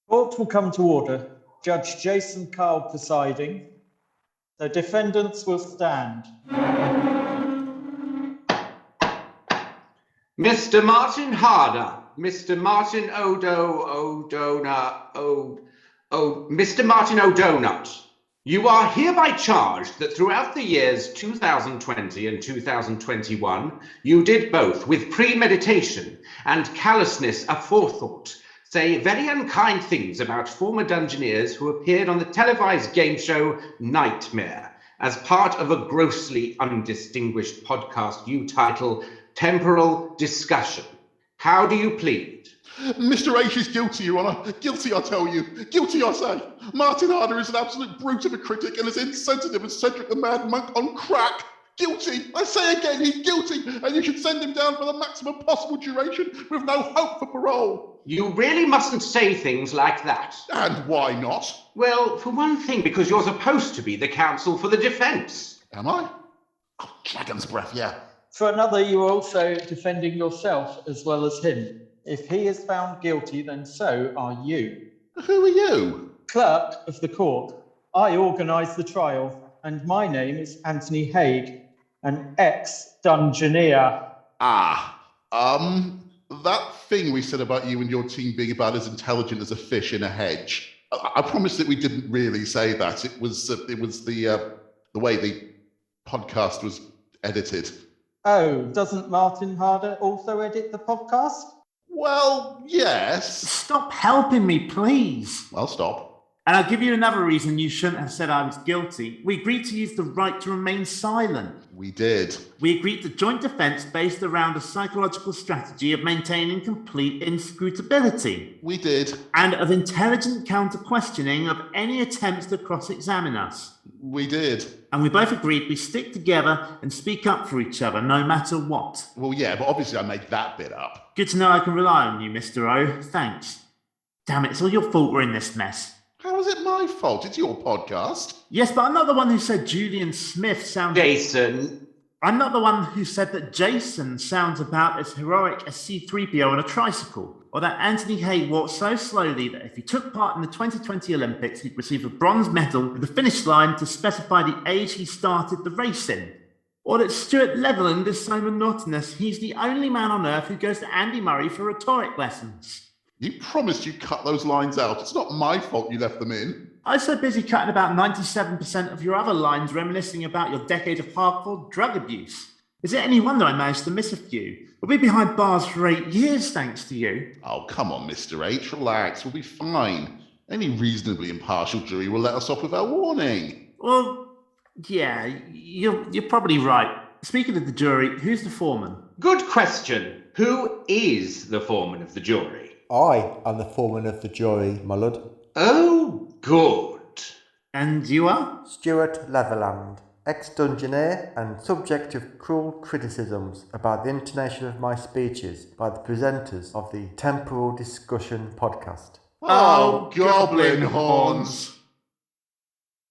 Court will come to order. Judge Jason Carl presiding. The defendants will stand. Mr. Martin Harder, Mr. Martin Mr. Martin O'Donut, you are hereby charged that throughout the years 2020 and 2021, you did both with premeditation and callousness aforethought say very unkind things about former Dungeoneers who appeared on the televised game show Nightmare as part of a grossly undistinguished podcast you title Temporal Discussion. How do you plead? Mr. H is guilty, Your Honour. Guilty, I tell you. Guilty, I say. Martin Harder is an absolute brute of a critic and as insensitive as Cedric the Mad Monk on crack. Guilty. I say again, he's guilty, and you should send him down for the maximum possible duration with no hope for parole. You really mustn't say things like that. And why not? Well, for one thing, because you're supposed to be the counsel for the defence. Am I? Oh, dragon's breath, yeah. For another, you are also defending yourself as well as him. If he is found guilty, then so are you. Who are you? Clerk of the court. I organise the trial, and my name is Anthony Haig, an ex-Dungeoneer. That thing we said about you and your team being about as intelligent as a fish in a hedge. I promise that we didn't really say that. It was the way the podcast was edited. Oh, doesn't Martin Harder also edit the podcast? Well, yes. Stop helping me, please. I'll stop. And I'll give you another reason you shouldn't have said I was guilty. We agreed to use the right to remain silent. We did. We agreed to joint defence based around a psychological strategy of maintaining complete inscrutability. We did. And of intelligent counter-questioning of any attempts to cross-examine us. We did. And we both agreed we stick together and speak up for each other, no matter what. Well, yeah, but obviously I made that bit up. Good to know I can rely on you, Mr. O. Thanks. Damn it, it's all your fault we're in this mess. How is it my fault? It's your podcast. Yes, but I'm not the one who said Julian Smith sounds... Jason. I'm not the one who said that Jason sounds about as heroic as C-3PO on a tricycle, or that Anthony Hay walked so slowly that if he took part in the 2020 Olympics, he'd receive a bronze medal with the finish line to specify the age he started the race in. Or that Stuart Leveland is so monotonous, he's the only man on Earth who goes to Andy Murray for rhetoric lessons. You promised you'd cut those lines out. It's not my fault you left them in. I was so busy cutting about 97% of your other lines reminiscing about your decade of hardcore drug abuse. Is it any wonder I managed to miss a few? We'll be behind bars for 8 years thanks to you. Oh, come on, Mr. H. Relax. We'll be fine. Any reasonably impartial jury will let us off without warning. Well, yeah, you're probably right. Speaking of the jury, who's the foreman? Good question. Who is the foreman of the jury? I am the foreman of the jury, my lord. Oh, good. And you are? Stuart Leatherland, ex-Dungeoneer and subject of cruel criticisms about the intonation of my speeches by the presenters of the Temporal Discussion podcast. Oh, goblin horns!